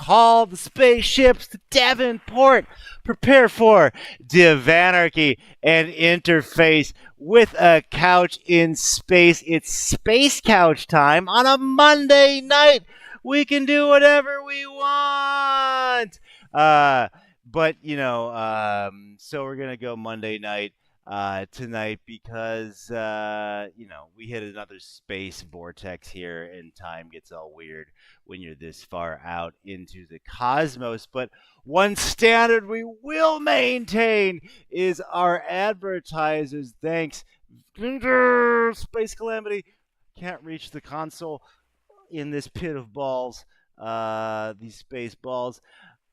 Haul the spaceships to Davenport. Prepare for divanarchy and interface with a couch in space. It's space couch time on a Monday night. We can do whatever we want. So we're going to go Monday night tonight because, we hit another space vortex here and time gets all weird when you're this far out into the cosmos. But one standard we will maintain is our advertisers. Thanks. Space Calamity. Can't reach the console in this pit of balls. These space balls.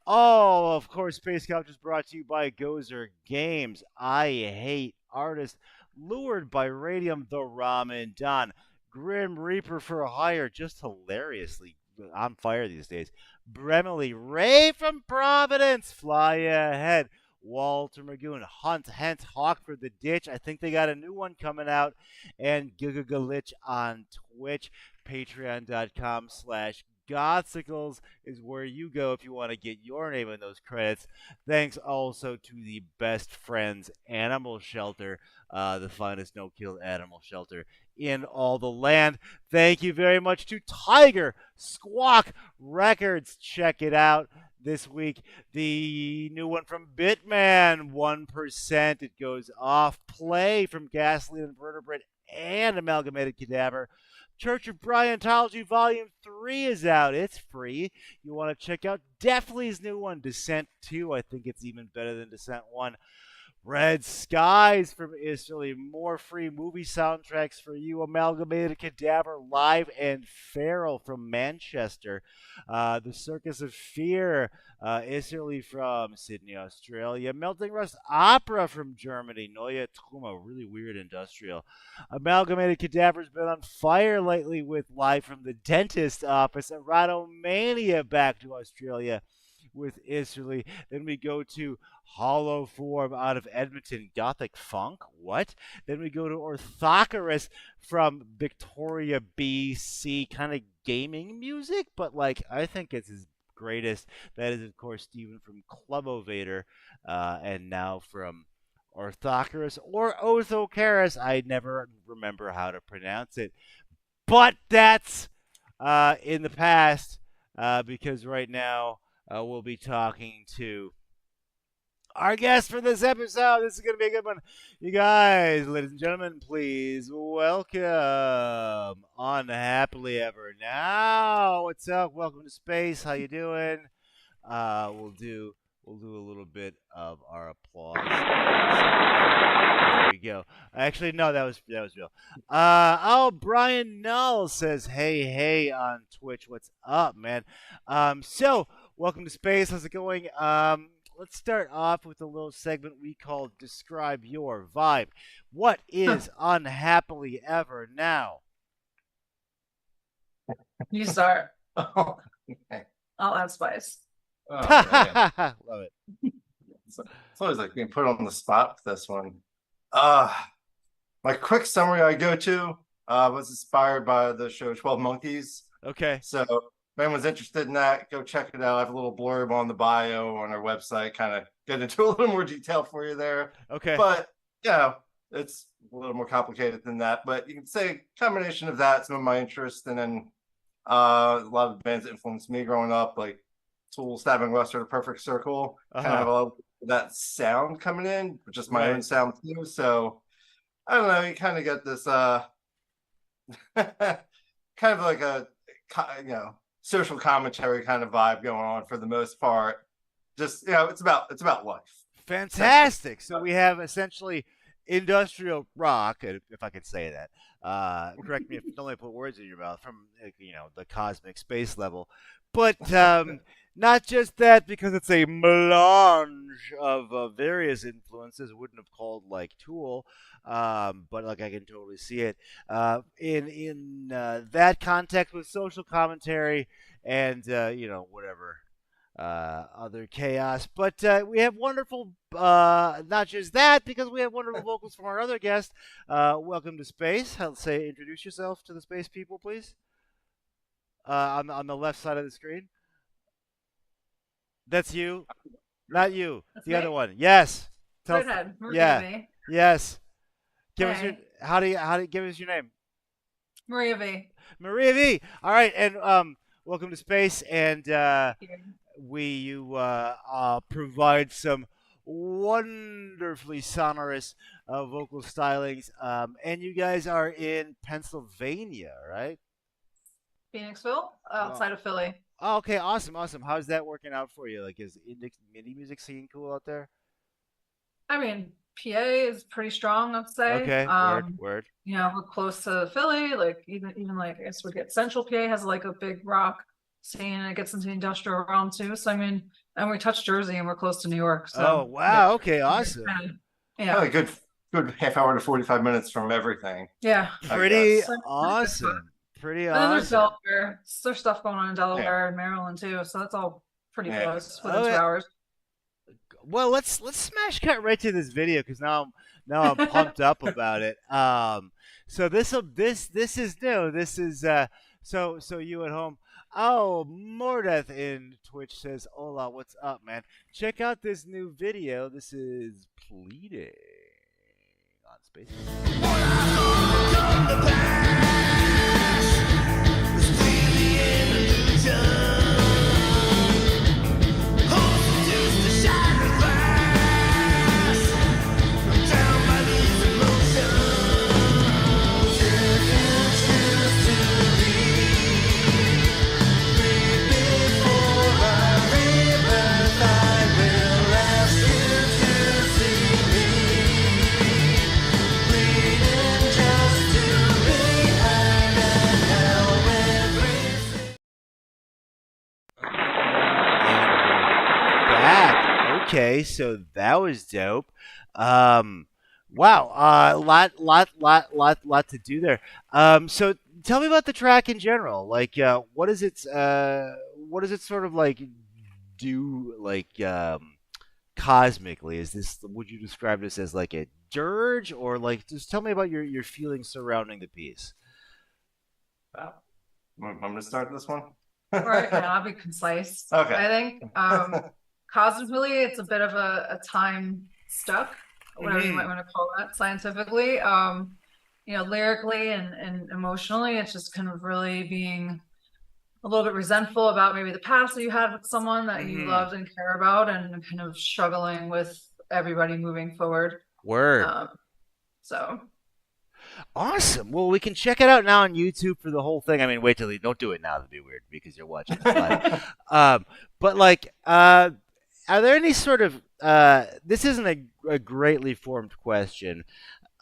Oh, of course, Space Couch is brought to you by Gozer Games. I hate artists. Lured by Radium, the Ramen Don. Grim Reaper for Hire, just hilariously on fire these days. Bremily Ray from Providence, fly ahead. Walter Magoon, Hunt, Hent, Hawk for the Ditch. I think they got a new one coming out. And Gigagalich on Twitch. Patreon.com/Godsicles is where you go if you want to get your name in those credits. Thanks also to the best friends Animal Shelter, the finest no-kill animal shelter in all the land. Thank you very much to Tiger Squawk Records. Check it out this week. The new one from Bitman, 1%. It goes off. Play from Gasoline Invertebrate and Amalgamated Cadaver. Church of Bryantology Volume 3 is out. It's free. You want to check out Deathly's new one, Descent 2. I think it's even better than Descent 1. Red Skies from Italy. More free movie soundtracks for you. Amalgamated Cadaver Live and Feral from Manchester. The Circus of Fear, Italy from Sydney, Australia. Melting Rust Opera from Germany. Neue Truma, really weird industrial. Amalgamated Cadaver's been on fire lately with Live from the Dentist Office. Erotomania back to Australia with Italy. Then we go to Hollow Form out of Edmonton, Gothic Funk. What? Then we go to Orthocarus from Victoria, BC. Kind of gaming music, but I think it's his greatest. That is, of course, Steven from Club Ovator, and now from Orthocarus or Othocarus. I never remember how to pronounce it. But that's in the past, because right now we'll be talking to our guest for this episode. This is going to be a good one. You guys, ladies and gentlemen, please welcome Unhappily Ever Now. What's up? Welcome to space. How you doing? We'll do a little bit of our applause. There we go. Actually, no, that was real. Brian Null says, hey on Twitch. What's up, man? So welcome to space. How's it going? Let's start off with a little segment we call Describe Your Vibe. What is Unhappily Ever Now? You start. Oh, okay. I'll add spice. Oh, man. Love it. It's always like being put on the spot with this one. My quick summary I go to was inspired by the show 12 Monkeys. Okay. So if anyone's interested in that, go check it out. I have a little blurb on the bio on our website, kind of get into a little more detail for you there. Okay. But, it's a little more complicated than that. But you can say a combination of that, some of my interests, and then a lot of bands that influenced me growing up, like Tool, Stabbing Western, The Perfect Circle, kind of have a lot of that sound coming in, but just my own sound too. So, I don't know, you kind of get this kind of like a, social commentary kind of vibe going on for the most part. Just, it's about life. Fantastic. So we have essentially industrial rock, if I could say that. Correct me if don't let me put words in your mouth, from the cosmic space level. But not just that, because it's a melange of various influences. I wouldn't have called Tool, but I can totally see it in that context with social commentary and whatever other chaos. But we have wonderful, not just that, because we have wonderful vocals from our other guest. Welcome to space. I'll say, introduce yourself to the space people, please. On the left side of the screen. That's you, not you. That's The me? other one. Yes. Tell. Straight ahead. Yeah. Maria V. Yes. Give us your. Hey. How do you give us your name? Maria V. Maria V. All right, and welcome to space, and Here. you provide some wonderfully sonorous vocal stylings, and you guys are in Pennsylvania, right? Phoenixville, outside of Philly. Oh, okay, awesome, awesome. How's that working out for you? Like, is indie music scene cool out there? I mean, PA is pretty strong, I'd say. Okay, word. You know, we're close to Philly. Like even like I guess we get Central PA has like a big rock scene, and it gets into the industrial realm too. So I mean, and we touch Jersey, and we're close to New York. So Oh, wow, okay, awesome. Yeah, Probably good half hour to 45 minutes from everything. yeah. Pretty guess. awesome. Pretty And then there's awesome. Delaware. There's stuff going on in Delaware and Maryland too. So that's all pretty Yeah. close within Oh, 2 yeah. hours. Well, let's smash cut right to this video because now I'm pumped up about it. So this is new. This is so you at home. Oh, Mordeth in Twitch says, "Hola, what's up, man? Check out this new video. This is Pleading on Space." Okay, so that was dope. Wow, lot to do there. So tell me about the track in general. Like, what is it? What does it sort of like do? Like, cosmically, is this? Would you describe this as like a dirge, or like? Just tell me about your feelings surrounding the piece. Wow. I'm going to start this one. Right, and I'll be concise. Okay. I think cosmically, it's a bit of a time stuck, whatever you might want to call that scientifically. You know, lyrically and emotionally, it's just kind of really being a little bit resentful about maybe the past that you had with someone that you loved and care about, and kind of struggling with everybody moving forward. Word. So. Awesome. Well, we can check it out now on YouTube for the whole thing. I mean, wait till you don't do it now. That'd be weird because you're watching it live. But like, are there any sort of? This isn't a greatly formed question,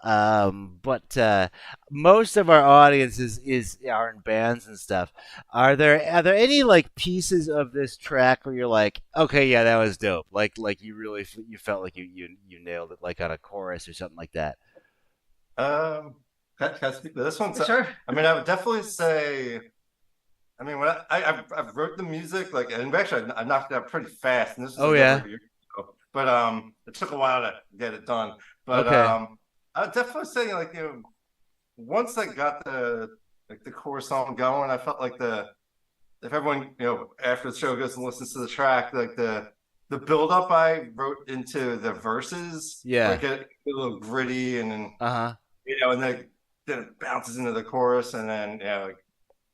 but most of our audience are in bands and stuff. Are there any like pieces of this track where you're like, okay, yeah, that was dope. Like you really you felt like you nailed it, like on a chorus or something like that. Can I speak to this one? So, Sure. I mean, I would definitely say, I mean, when I've wrote the music, like, and actually I knocked it out pretty fast, and this was a year ago, but it took a while to get it done. But I would definitely say, like, you know, once I got the core song going, I felt like if everyone, you know, after the show goes and listens to the track, like the build up I wrote into the verses, like it a little gritty, and then you know, and then it bounces into the chorus, and then like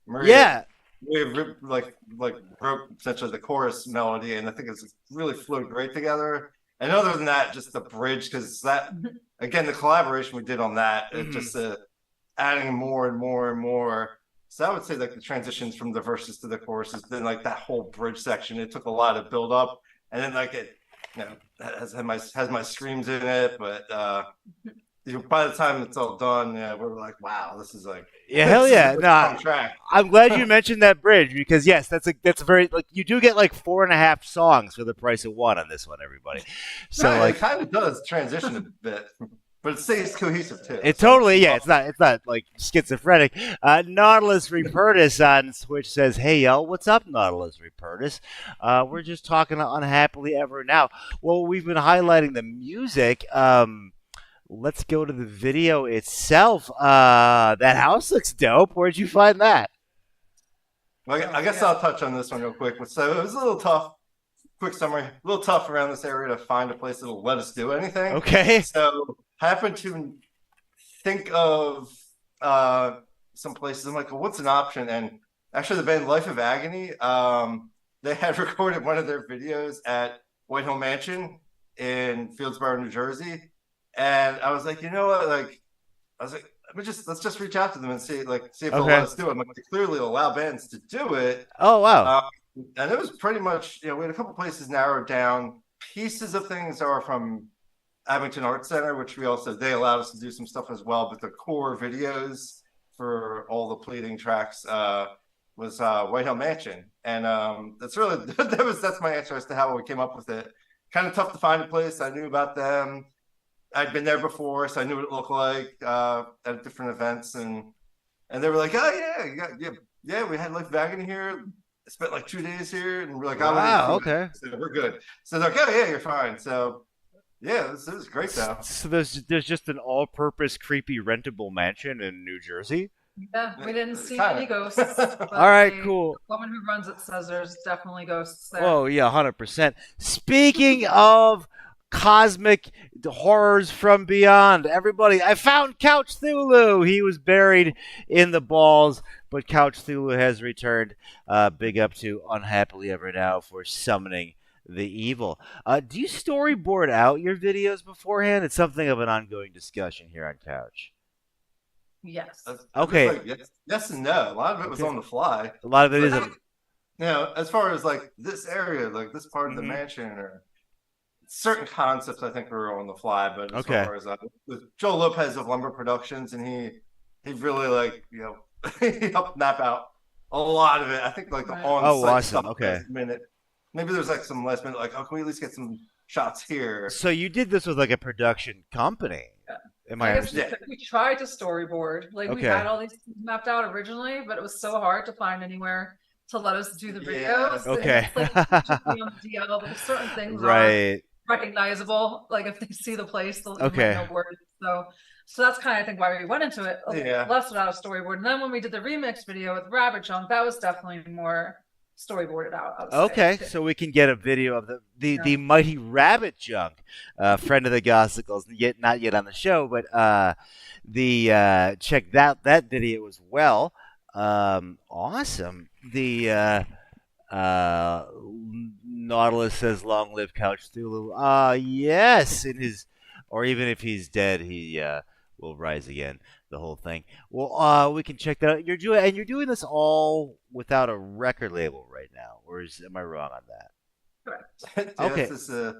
Maria, we like wrote essentially the chorus melody, and I think it's really flowed great together. And other than that, just the bridge, because that again, the collaboration we did on that, it just adding more and more and more. So I would say like the transitions from the verses to the chorus has been like that whole bridge section. It took a lot of build up, and then like it, you know, has my screams in it, but you know, by the time it's all done, we're like, wow, this is like, hell yeah, no, track. I'm glad you mentioned that bridge because yes, that's a very like you do get like 4.5 songs for the price of one on this one, everybody. So right, like, it kind of does transition a bit. But it stays cohesive too. It totally, yeah. It's not like schizophrenic. Nautilus Repertus on Twitch says, "Hey yo, what's up, Nautilus Repertus? We're just talking Unhappily Ever Now." Well, we've been highlighting the music. Let's go to the video itself. That house looks dope. Where'd you find that? Well, I guess I'll touch on this one real quick. So it was a little tough quick summary. A little tough around this area to find a place that'll let us do anything. Okay. So happen to think of some places. I'm like, well, what's an option? And actually, the band Life of Agony, they had recorded one of their videos at Whitehall Mansion in Fieldsboro, New Jersey. And I was like, you know what? Like, I was like, let's just reach out to them and see if they'll let us do it. I'm like, they clearly allow bands to do it. Oh, wow. And it was pretty much, we had a couple places narrowed down. Pieces of things are from Abington Arts Center, which they allowed us to do some stuff as well. But the core videos for all the pleading tracks was Whitehall Mansion, and that's my answer as to how we came up with it. Kind of tough to find a place. I knew about them. I'd been there before, so I knew what it looked like at different events, and they were like, "Oh yeah, we had Life of Agony here. I spent like 2 days here," and we're like, "Wow, okay, so we're good." So they're like, "Oh yeah, you're fine." So yeah, this is great though. So there's just an all-purpose creepy rentable mansion in New Jersey. Yeah, we didn't see any ghosts. All right, cool. The woman who runs it says there's definitely ghosts there. Oh yeah, 100%. Speaking of cosmic horrors from beyond, everybody, I found Couch Thulu. He was buried in the balls, but Couch Thulu has returned. Big up to Unhappily Ever Now for summoning the evil. Do you storyboard out your videos beforehand? It's something of an ongoing discussion here on Couch. Yes. Okay. Like, yes and no. A lot of it was on the fly. A lot of it is. As far as like this area, like this part of the mansion, or certain concepts, I think were on the fly. But as far as with Joe Lopez of Lumber Productions, and he really he helped map out a lot of it. I think like the on-site stuff. Okay. Maybe there's like some last minute, like, can we at least get some shots here? So you did this with like a production company. Yeah. Am I understanding? We tried to storyboard. Like we had all these things mapped out originally, but it was so hard to find anywhere to let us do the videos. Okay. It's like, on the DL, but certain things are recognizable. Like if they see the place, they'll know words. So that's kind of, I think, why we went into it less without a storyboard. And then when we did the remix video with Rabbit Junk, that was definitely more storyboarded out. Okay, so we can get a video of the mighty Rabbit Junk, friend of the Gossicles, not yet on the show, but check that video as well. Awesome. The Nautilus says, "Long live Couch Thulu." Yes, or even if he's dead, he will rise again. The whole thing. Well, we can check that out. You're doing this all without a record label right now, or am I wrong on that? Correct. Okay. This is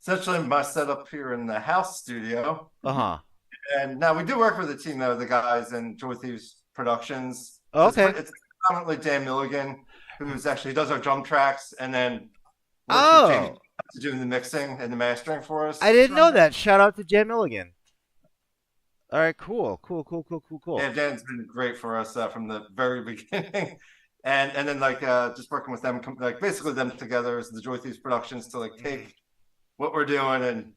essentially my setup here in the house studio. And now we do work with a team of the guys in Joy Thieves Productions. Okay. It's predominantly Dan Milligan, who's actually does our drum tracks, and then doing the mixing and the mastering for us. I didn't know that. Shout out to Dan Milligan. All right, cool. Yeah, Dan's been great for us from the very beginning, and then just working with them, like basically them together as the Joy Thieves Productions to like take what we're doing and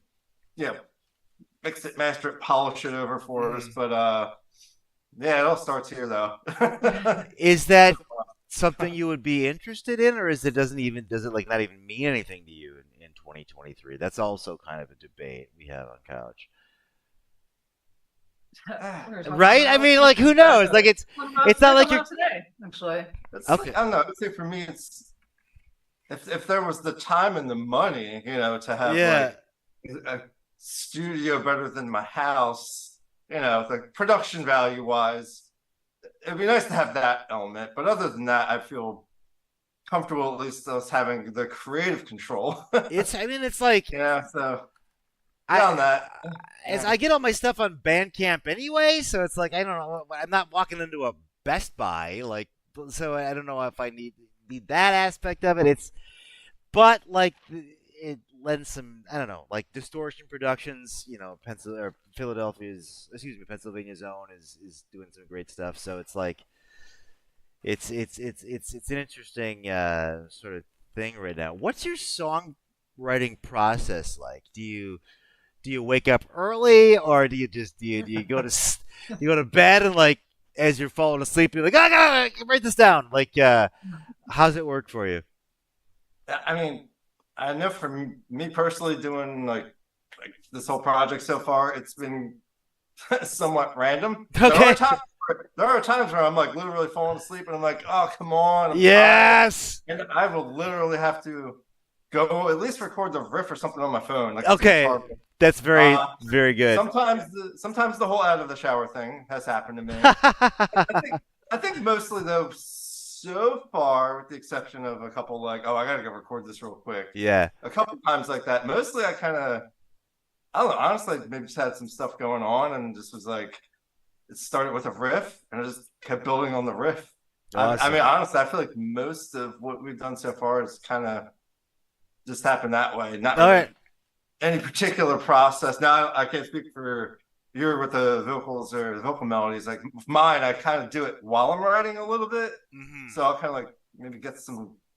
mix it, master it, polish it over for us. But it all starts here though. Is that something you would be interested in, or does it like not even mean anything to you in 2023? That's also kind of a debate we have on Couch. Right? I mean, like, who knows? Like, it's not like you're today. Actually, okay. I don't know. I would say for me, it's if there was the time and the money, to have like a studio better than my house, the production value wise, it'd be nice to have that element. But other than that, I feel comfortable at least us having the creative control. It's like so. I get all my stuff on Bandcamp anyway, so it's like I don't know. I'm not walking into a Best Buy, so I don't know if I need that aspect of it. But like it lends some, I don't know, like Distortion Productions, Pennsylvania's own is doing some great stuff. So it's like it's an interesting sort of thing right now. What's your songwriting process like? Do you wake up early, or do you go to bed and like as you're falling asleep you're like, I gotta write this down? Like how's it work for you? I mean, I know for me personally, doing like this whole project so far, it's been somewhat random. Okay. There are times where I'm like literally falling asleep and I'm like, oh, come on. I'm Yes. tired. And I will literally have to go at least record the riff or something on my phone. Like Okay. That's very, very good. Sometimes the whole out of the shower thing has happened to me. I think mostly though, so far, with the exception of a couple like, oh, I gotta go record this real quick. Yeah. A couple times like that. Mostly I don't know, honestly, maybe just had some stuff going on and just was like, it started with a riff and I just kept building on the riff. Awesome. I mean, honestly, I feel like most of what we've done so far is kind of just happened that way. Not really any particular process. Now, I can't speak for you with the vocals or the vocal melodies. Like mine, I kind of do it while I'm writing a little bit. Mm-hmm. So I'll kind of like maybe get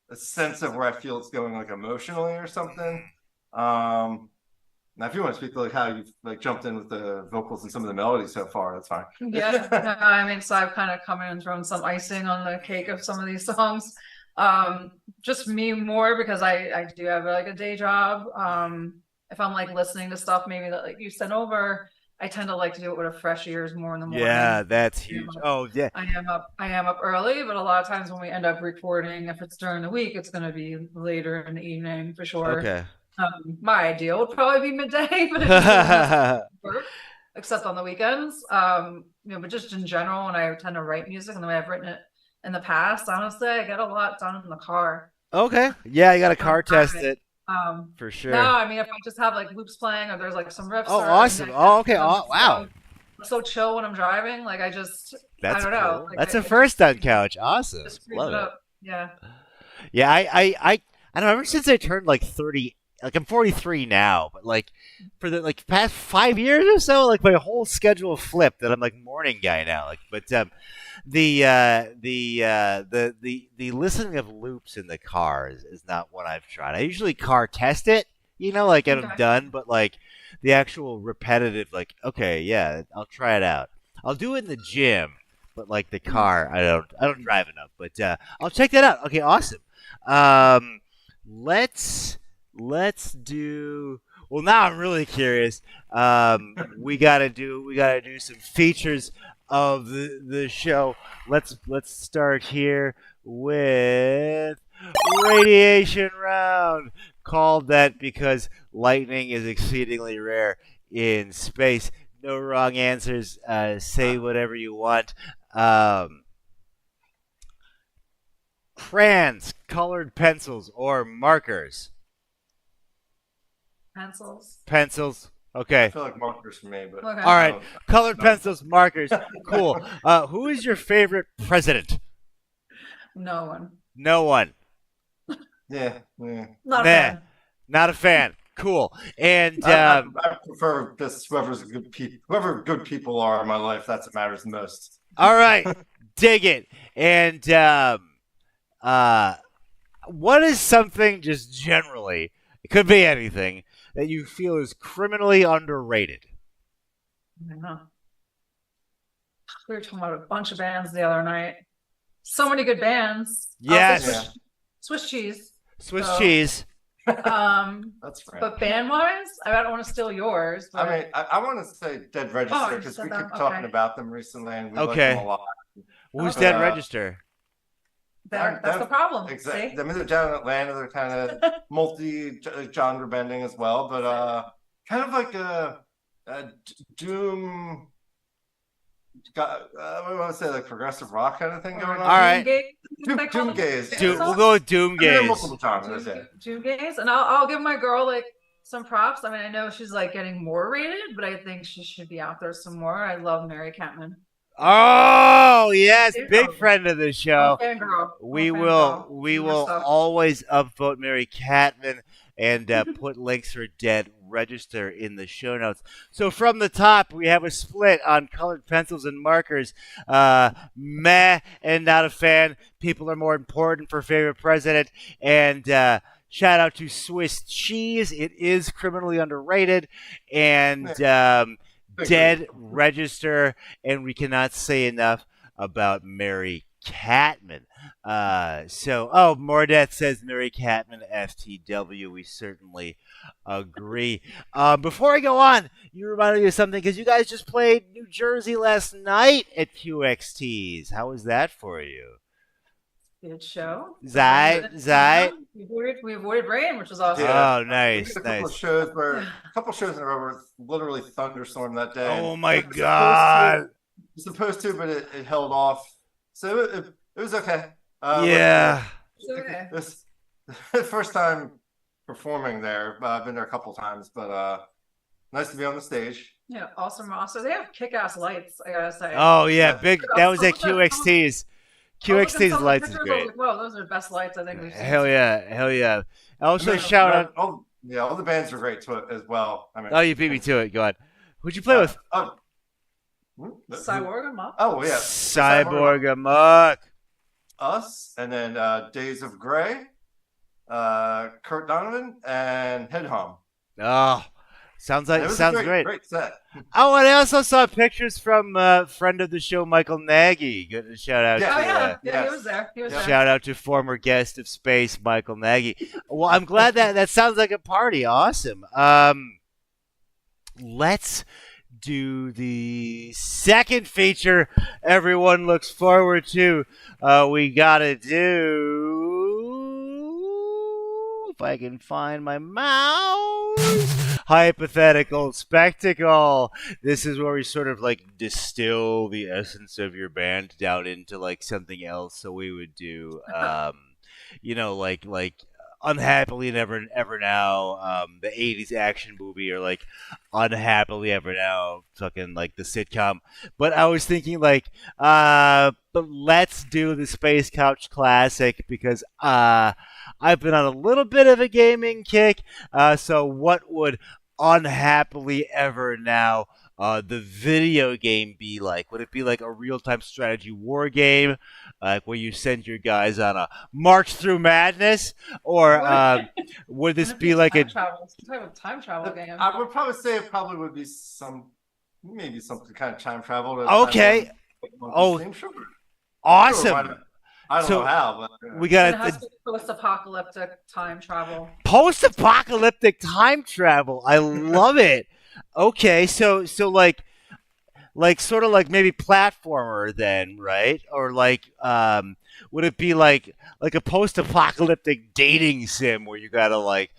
a sense of where I feel it's going like emotionally or something. Now, if you want to speak to like how you've like jumped in with the vocals and some of the melodies so far, that's fine. Yeah, no, I mean, so I've kind of come in and thrown some icing on the cake of some of these songs. Just me more because I do have like a day job. If I'm like listening to stuff maybe that like you sent over, I tend to like to do it with a fresh ears more in the morning. Yeah, that's huge. Oh yeah. I am up early, but a lot of times when we end up recording, if it's during the week, it's gonna be later in the evening for sure. Okay. My ideal would probably be midday, but it work, except on the weekends. But just in general, when I tend to write music and the way I've written it in the past, honestly, I get a lot done in the car. Okay. Yeah, you got to car test it. For sure. No, I mean, if I just have like loops playing or there's like some riffs. Oh, awesome. Oh, okay. Oh, wow. I'm so chill when I'm driving. Like I don't know. Like, that's a first on couch. Awesome. Love it. Yeah. Yeah, I don't know. Ever since I turned like 30. Like I'm 43 now, but like for the like past 5 years or so, like my whole schedule flipped that I'm like morning guy now. Like, but the listening of loops in the car is not what I've tried. I usually car test it, like and I'm done. But like the actual repetitive, like okay, yeah, I'll try it out. I'll do it in the gym, but like the car, I don't drive enough. But I'll check that out. Okay, awesome. Let's do. Well, now I'm really curious. We gotta do some features of the show. Let's start here with radiation round. Called that because lightning is exceedingly rare in space. No wrong answers. Say whatever you want. Crayons, colored pencils, or markers. Pencils. Okay. I feel like markers for me, but okay. All right. Colored pencils, markers. Cool. Who is your favorite president? No one. Yeah. Not a fan. Not a fan. Cool. And I prefer this whoever good people are in my life. That's what matters the most. All right. Dig it. And what is something just generally, it could be anything, that you feel is criminally underrated? I don't know. We were talking about a bunch of bands the other night. So many good bands. Yes. Swiss cheese. Cheese. That's right. But band-wise, I don't want to steal yours. But... I mean, I want to say Dead Register because we keep talking about them recently and we like them a lot. Who's Dead Register? That's the problem. Exactly. I mean, they're down in Atlanta. They're kind of multi-genre bending as well, but kind of like a doom. What do I want to say? Like progressive rock kind of thing going on. All right. Doom gaze. We'll go with doom gaze. Multiple genres. Doom gaze, and I'll give my girl like some props. I mean, I know she's like getting more rated, but I think she should be out there some more. I love Mary Catman. Oh yes, big friend of the show. We will always upvote Mary Catman and put links for Dead Register in the show notes. So from the top, we have a split on colored pencils and markers. Meh and not a fan. People are more important for favorite president. And shout out to Swiss cheese. It is criminally underrated. And Dead Register, and we cannot say enough about Mary Catman. Mordeth says Mary Catman, FTW. We certainly agree. Before I go on, you reminded me of something because you guys just played New Jersey last night at QXTs. How was that for you? Good show. Zai. We avoided rain, which was awesome. Yeah. Oh, nice, A couple of shows in a row were literally thunderstorm that day. Oh my God! Supposed to, but it held off. So it was okay. Yeah. It's This first time performing there. I've been there a couple times, but nice to be on the stage. Yeah, awesome roster. They have kick-ass lights, I gotta say. Oh yeah, big. That was at QXT's. QXT's lights is great. Like, whoa, those are the best lights I think we've seen. Hell yeah. Also, shout out. All the bands are great to it as well. I mean, You beat me to it. Go on. Who'd you play with? Cyborg Amok. Oh yeah, Cyborg Amok. Us, and then Days of Grey, Kurt Donovan, and Head Hum. Oh, sounds great. Great set. Oh, and I also saw pictures from friend of the show, Michael Nagy. Good shout out. He was there. Shout out to former guest of Space, Michael Nagy. Well, I'm glad that sounds like a party. Awesome. Let's do the second feature everyone looks forward to. We gotta do, if I can find my mouse, Hypothetical Spectacle. This is where we sort of like distill the essence of your band down into like something else. So we would do like Unhappily Ever Now, the 80s action movie, or like Unhappily Ever Now, fucking like the sitcom. But I was thinking but let's do the Space Couch Classic because I've been on a little bit of a gaming kick. So what would Unhappily Ever Now, the video game, be like? Would it be like a real-time strategy war game, like where you send your guys on a march through madness, or would this be like some type of time travel game? I would probably say it probably would be maybe something kind of time travel. Okay. Sure. Awesome. Sure, I don't know how, but we got post-apocalyptic time travel. Post-apocalyptic time travel. I love it. Okay, so like sort of like maybe platformer then, right? Or like would it be like a post-apocalyptic dating sim where you gotta like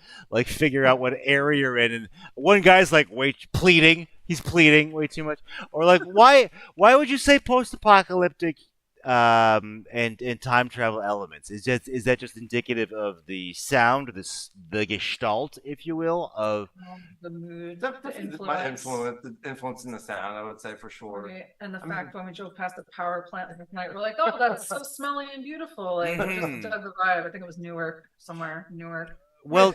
figure out what area you're in, and one guy's like pleading, he's pleading way too much, or like why would you say post-apocalyptic and time travel elements? Is that just indicative of the sound, the gestalt, if you will, of the mood, the influence in the sound? I would say for sure. Right. And the fact when we drove past the power plant last night, we're like, oh, that's so smelly and beautiful. Like just the vibe. I think it was Newark. Well,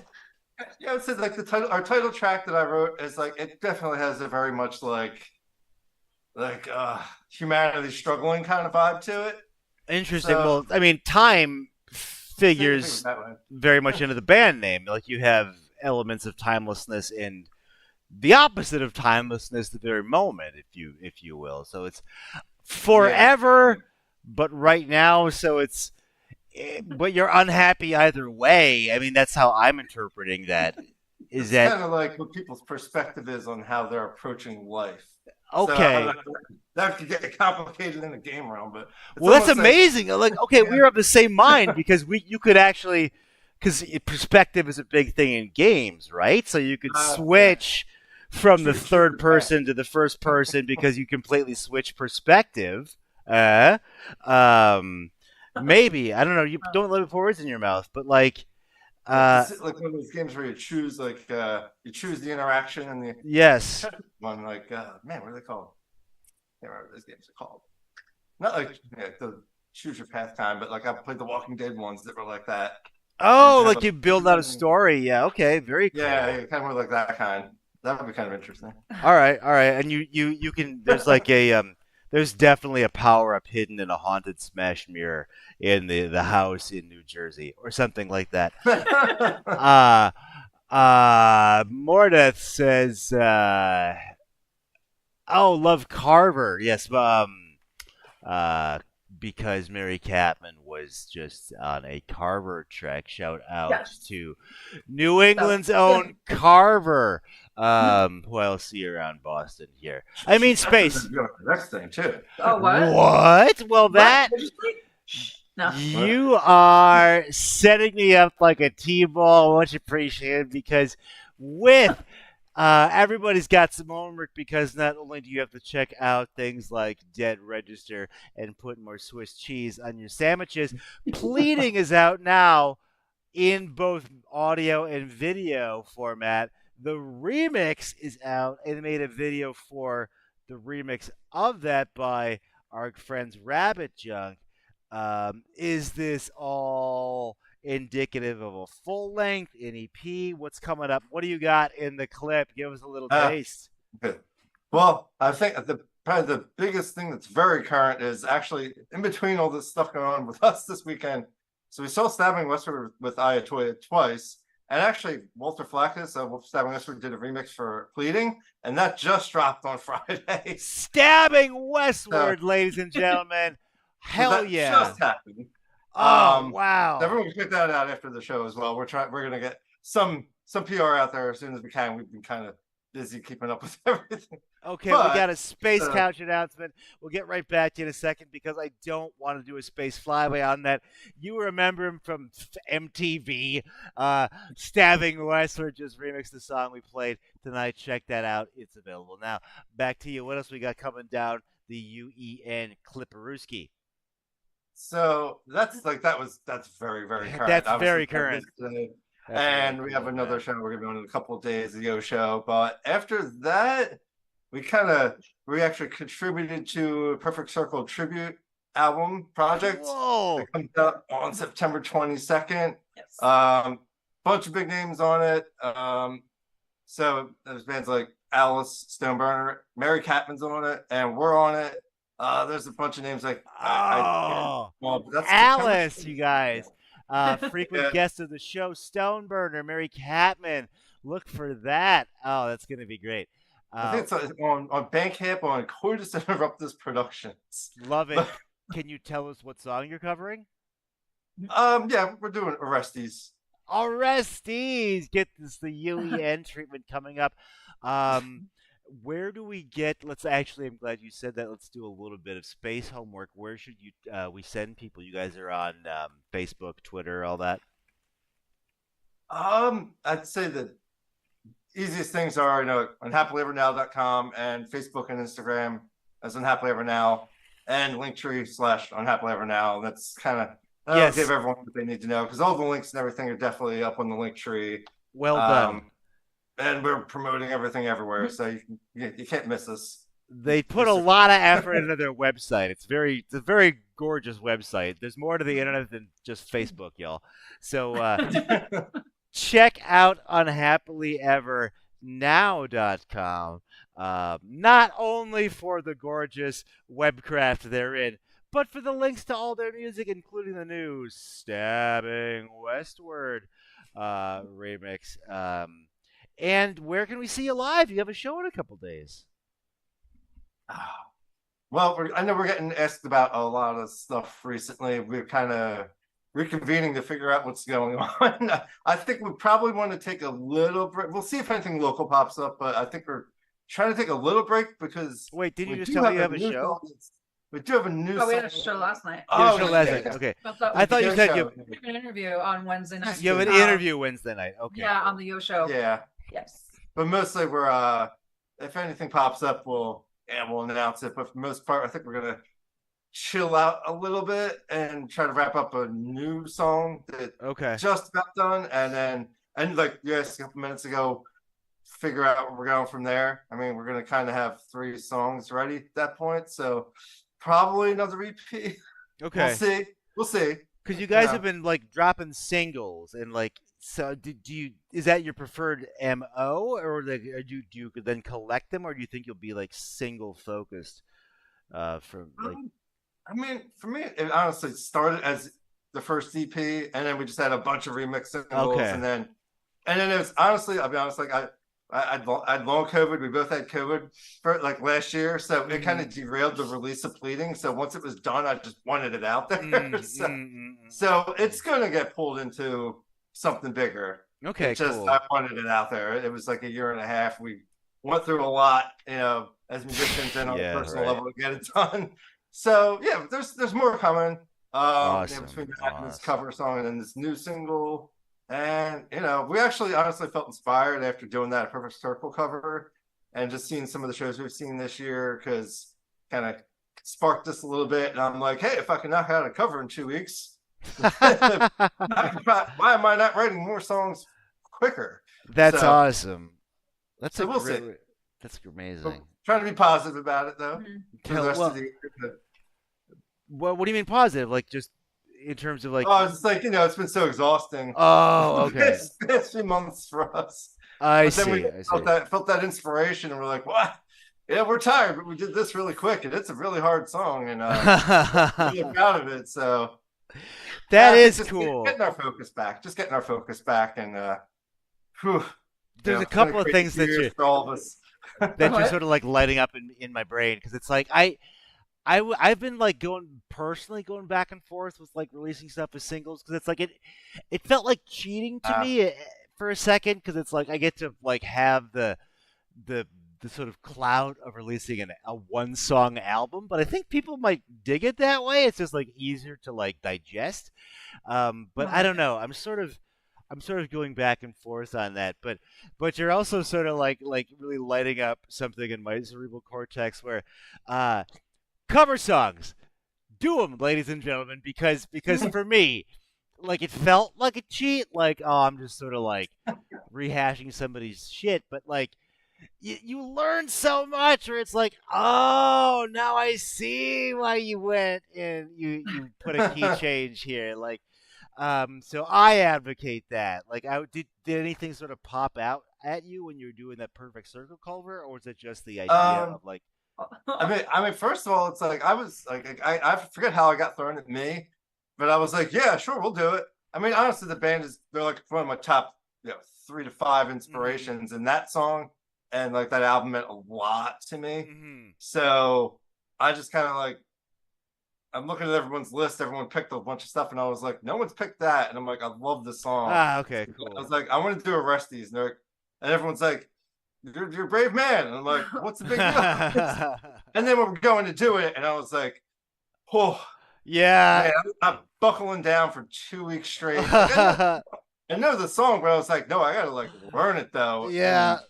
yeah, I would say like our title track that I wrote is like, it definitely has a very much like humanity struggling kind of vibe to it. Interesting. Well, I mean, time figures very much into the band name. Like you have elements of timelessness and the opposite of timelessness, the very moment, if you will. So it's forever, but right now. So it's, but you're unhappy either way. I mean, that's how I'm interpreting that. Is that kind of like what people's perspective is on how they're approaching life? Okay. So, that could get complicated in the game realm, but that's amazing. Like, okay, we're of the same mind because you could actually, because perspective is a big thing in games, right? So you could switch from the third person to the first person because you completely switch perspective. Maybe, I don't know. You don't let me put words in your mouth, but like. Like one of those games where you choose the interaction and the one man, what are they called? I can't remember what those games are called. Not like the choose your path time, but like I played the Walking Dead ones that were like that. Oh, like you build out a story. Yeah, okay, very cool. Yeah, kind of more like that kind. That would be kind of interesting. All right, and you can. There's like a there's definitely a power-up hidden in a haunted smash mirror in the house in New Jersey or something like that. Mordeth says, love Carver. Yes, because Mary Catman was just on a Carver trek. Shout out Yes. to New England's own Carver. Who I'll see around Boston here. I mean, space. Next thing too. Oh, what? What? Well, that. What? Did you say? No. You are setting me up like a T-ball. Much appreciated, because with everybody's got some homework, because not only do you have to check out things like Dead Register and put more Swiss cheese on your sandwiches, Pleading is out now in both audio and video format. The remix is out, and they made a video for the remix of that by our friends Rabbit Junk. Is this all indicative of a full length, an EP? What's coming up? What do you got in the clip? Give us a little taste. Good. Well, I think probably the biggest thing that's very current is actually in between all this stuff going on with us this weekend. So we saw Stabbing Westward with Ayatoya twice. And actually, Walter Flackus of Stabbing Westward did a remix for Pleading, and that just dropped on Friday. Stabbing Westward, ladies and gentlemen. Hell yeah. Just happened. Wow. Everyone can check that out after the show as well. We're gonna get some PR out there as soon as we can. We've been kind of busy keeping up with everything. Okay, we got a space couch announcement. We'll get right back to you in a second, because I don't want to do a space flyway on that. You remember him from MTV. Stabbing Westward just remixed the song we played tonight. Check that out. It's available now. Back to you. What else we got coming down the UEN Clipperuski? So that's very, very current. That's very current. And we have another show we're gonna be on in a couple of days, the Yo Show. But after that, we actually contributed to a Perfect Circle tribute album project. Whoa. That comes out on September 22nd. Yes. Bunch of big names on it. So there's bands like Alice, Stoneburner, Mary Catman's on it, and we're on it. There's a bunch of names like Alice, you guys. Frequent guest of the show, Stoneburner, Mary Catman. Look for that. Oh, that's going to be great. I think it's on Bandcamp on Coitus Interruptus Productions. Love it. Can you tell us what song you're covering? Yeah, we're doing Orestes. Orestes! Get this, the UEN treatment coming up. Where do we get? I'm glad you said that. Let's do a little bit of space homework. Where should we send people? You guys are on Facebook, Twitter, all that. I'd say the easiest things are, unhappilyevernow.com and Facebook and Instagram as Unhappily Ever Now, and Linktree/UnhappilyeverNow. That's kind of that'll give everyone what they need to know, because all the links and everything are definitely up on the Linktree. Well done. And we're promoting everything everywhere, so you can't miss us. They put a lot of effort into their website. It's a very gorgeous website. There's more to the internet than just Facebook, y'all. So check out unhappilyevernow.com. Not only for the gorgeous webcraft therein, but for the links to all their music, including the new Stabbing Westward remix. And where can we see you live? You have a show in a couple days. Well, I know we're getting asked about a lot of stuff recently. We're kind of reconvening to figure out what's going on. I think we probably want to take a little break. We'll see if anything local pops up, but I think we're trying to take a little break because... Wait, didn't you just tell me you have a show? We do have a new... Oh, we had a show last night. Okay. I thought you said you had an interview on Wednesday night. You have an interview Wednesday night. Okay. Yeah, on the Yo Show. Yeah. Yes. But mostly we're if anything pops up, we'll announce it. But for the most part, I think we're gonna chill out a little bit and try to wrap up a new song that just got done, and like you asked a couple minutes ago, figure out where we're going from there. I mean, we're gonna kind of have 3 songs ready at that point, so probably another EP. Okay. We'll see. Because you guys have been like dropping singles and like. So, is that your preferred MO, or do you then collect them, or do you think you'll be like single focused? I mean, for me, it honestly started as the first EP, and then we just had a bunch of remix singles, and then it was honestly, I'll be honest, like I'd long COVID. We both had COVID for like last year, so it kind of Mhm. derailed the release of Pleading. So once it was done, I just wanted it out there. So it's Mm. gonna get pulled into something bigger. It Okay, just I cool. wanted it out there. It was like a year and a half. We went through a lot, as musicians and on a Yeah, personal right. level to get it done. So yeah, there's more coming. Between Awesome. that and this Awesome. cover song and then this new single. And we actually honestly felt inspired after doing that Perfect Circle cover and just seeing some of the shows we've seen this year because kind of sparked us a little bit. And I'm like, hey, if I can knock out a cover in 2 weeks, why am I not writing more songs quicker? That's So awesome. That's a we'll see. great. That's We're amazing. trying to be positive about it though Mhm. for the Tell rest of the well, year. what do you mean positive? Like just in terms of like. Oh, it's like it's been so exhausting Oh, the okay. past few months for us. I But then we see. I felt see. that inspiration, and we're like, "What? Yeah, we're tired, but we did this really quick, and it's a really hard song, and really proud of it." So That I think is just cool. getting our focus back, and whew, There's a it's been a couple of crazy things few years for all of us. that you're What? sort of like lighting up in my brain because it's like I've been like going back and forth with like releasing stuff as singles because it's like it felt like cheating to Uh, me for a second because it's like I get to like have the the sort of clout of releasing a one song album, but I think people might dig it that way. It's just like easier to like digest. But I Right. don't know. I'm sort of going back and forth on that, but you're also sort of like really lighting up something in my cerebral cortex where uh, cover songs, do them, ladies and gentlemen, because for me, like it felt like a cheat. Like oh, I'm just sort of like rehashing somebody's shit, but like you learn so much where it's like oh now I see why you went and you put a key change here like so I advocate that like I did anything sort of pop out at you when you were doing that perfect circle cover or was it just the idea um, of like first of all, it's like I was like I forget how I got thrown at me, but I was like, yeah, sure, we'll do it. I mean, honestly, the band they're like one of my top 3 to 5 mm-hmm, inspirations, and that song and like that album meant a lot to me. mm-hmm. So I just kind of like I'm looking at everyone's list. Everyone picked a bunch of stuff, and I was like, no one's picked that. And I'm like, I love this song. Ah okay I was cool. like, I want to do a Resties, and everyone's like, you're a brave man. And I'm like, what's the big deal? And then we were going to do it, and I was like, oh Yeah. man, I'm buckling down for 2 weeks straight. Like I know the song, but I was like, no, I gotta like learn it though, Yeah. and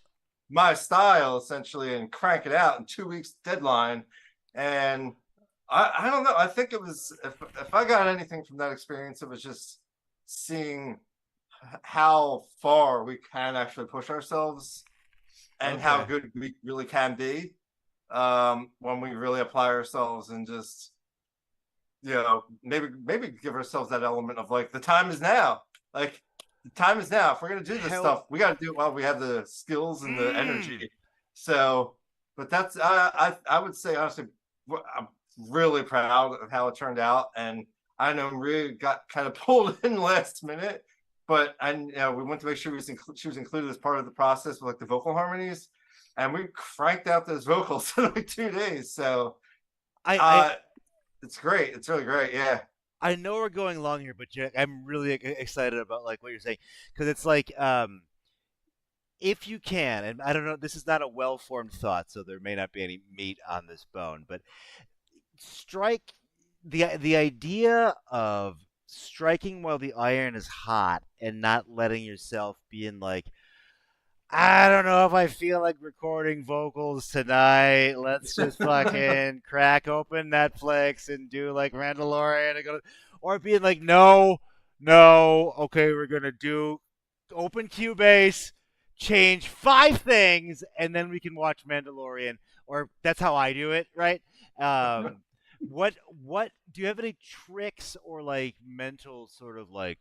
my style essentially, and crank it out in 2 weeks deadline. And I don't know. I think it was if I got anything from that experience, it was just seeing how far we can actually push ourselves and how Okay. good we really can be when we really apply ourselves and just maybe give ourselves that element of like the time is now. Like the time is now. If we're gonna do this Hell. stuff, we got to do it while we have the skills and the Mm. energy. So, but that's I would say honestly, I'm really proud of how it turned out, and I know Maria got kind of pulled in last minute, but we went to make sure she was included as part of the process with like the vocal harmonies, and we cranked out those vocals in like 2 days. So, I uh, it's great. It's really great. Yeah. I know we're going long here, but I'm really excited about like what you're saying because it's like if you can, and I don't know, this is not a well-formed thought, so there may not be any meat on this bone, but strike the idea of striking while the iron is hot and not letting yourself be in like I don't know if I feel like recording vocals tonight. Let's just fucking crack open Netflix and do like Mandalorian and go, or being like, no, no, okay, we're gonna do open Cubase, change 5 things, and then we can watch Mandalorian. Or that's how I do it, right? Um, what do you have any tricks or like mental sort of like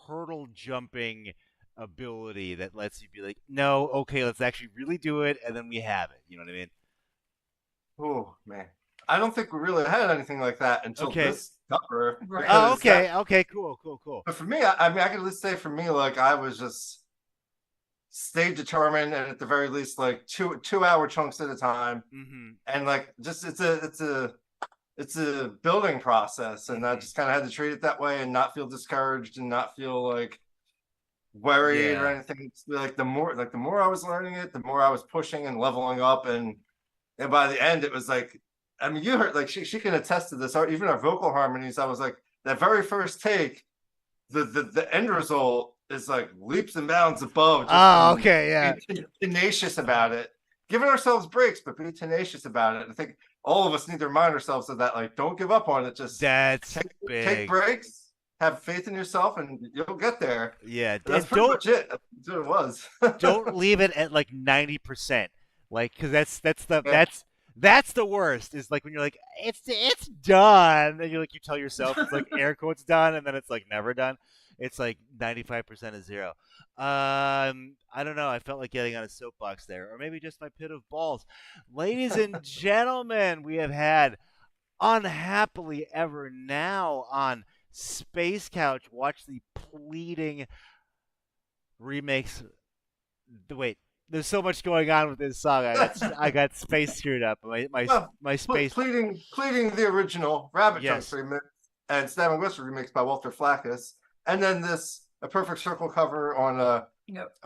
hurdle jumping ability that lets you be like, no, okay, let's actually really do it, and then we have it. You know what I mean? Oh man, I don't think we really had anything like that until Okay. this cover Right. Oh, because that. okay. Okay. Cool. Cool. Cool. But for me, I mean, I could at least say for me, like I was just stay determined, and at the very least, like two-hour chunks at a time. Mm-hmm. And like just it's a building process, and I just kind of had to treat it that way and not feel discouraged and not feel like worried or anything. It's like the more I was learning it, the more I was pushing and leveling up, and by the end it was like, I mean, you heard, like she can attest to this, or even our vocal harmonies. I was like, that very first take, the end result is like leaps and bounds above. Oh, okay, yeah. Be tenacious about it, giving ourselves breaks, but be tenacious about it. I think all of us need to remind ourselves of that. Like, don't give up on it. Just take breaks, have faith in yourself, and you'll get there. Yeah, that's pretty much it. That's what it was. Don't leave it at like 90%, like, because that's the worst. Is like when you're like, it's done, and you tell yourself it's like air quotes done, and then it's like never done. It's like 95% of zero. I don't know. I felt like getting on a soapbox there, or maybe just my pit of balls. Ladies and gentlemen, we have had Unhappily Ever Now on Space Couch. Watch the Pleading remakes. Wait, there's so much going on with this song. I got space screwed up. My space. Pleading the original Rabbit Trunks remix and Stabbing Western remix by Walter Flackus. And then a Perfect Circle cover on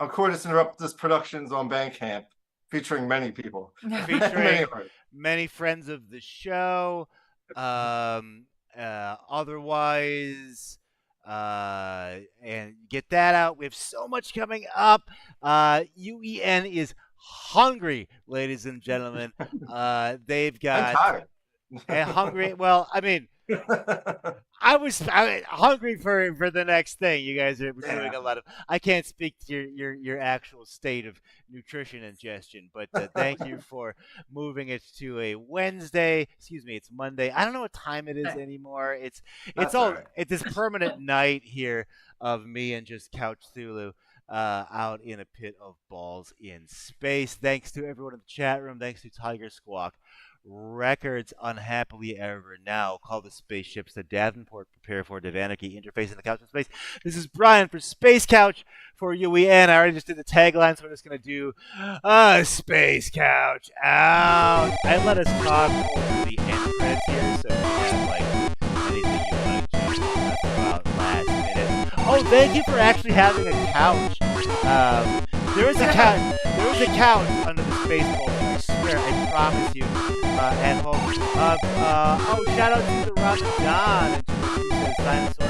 Cordis Interruptus Productions on Bandcamp, featuring many people, featuring many friends of the show. Otherwise, and get that out. We have so much coming up. UEN is hungry, ladies and gentlemen. They've got hungry. Well, I mean. I was hungry for the next thing. You guys are doing a lot of. I can't speak to your actual state of nutrition ingestion, but thank you for moving it to a Wednesday. Excuse me, it's Monday. I don't know what time it is anymore. It's this permanent night here of me and just Couch Thulu out in a pit of balls in space. Thanks to everyone in the chat room. Thanks to Tiger Squawk Records. Unhappily Ever Now. Call the spaceships to Davenport. Prepare for Divanarchy. Interface in the couch in space. This is Brian for Space Couch for UEN. I already just did the tagline, so we're just going to do Space Couch out. I let us talk over the end credits here, so if you have like anything you want to do about last minute. Oh, thank you for actually having a couch. There was a couch under the space ball. I swear, I promise you. At home. Shout out to the Ramadan and to Dinosaur.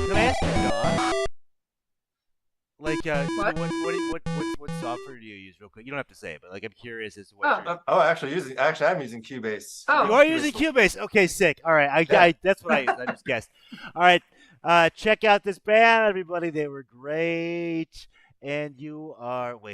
Can I ask your dog? Like, what software do you use, real quick? You don't have to say it, but like, I'm curious as to what. Actually, I'm using Cubase. Oh, you are using Cubase. Okay, sick. All right, that's what I use. I just guessed. All right. Check out this band, everybody. They were great. And you are... Wait.